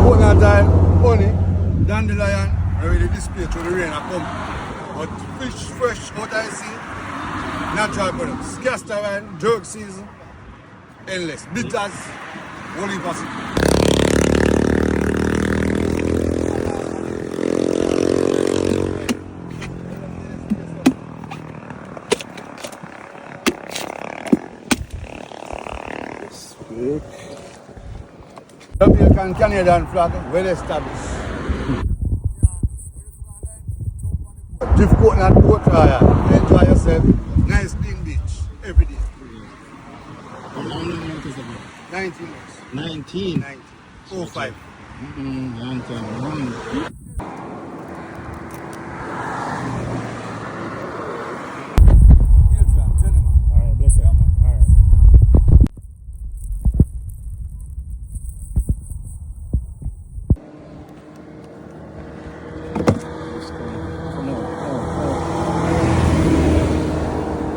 coconut oil, honey, dandelion, already displayed through the rain and come. But fish fresh out of the sea, natural products. Castor oil, jerk season, endless. Bitters, only possible. Jamaican Canadian flag, well established. Drift coconut boat ride, enjoy yourself. Nice clean beach every day. How long is it? 19 months. 19. 19. 05. 19.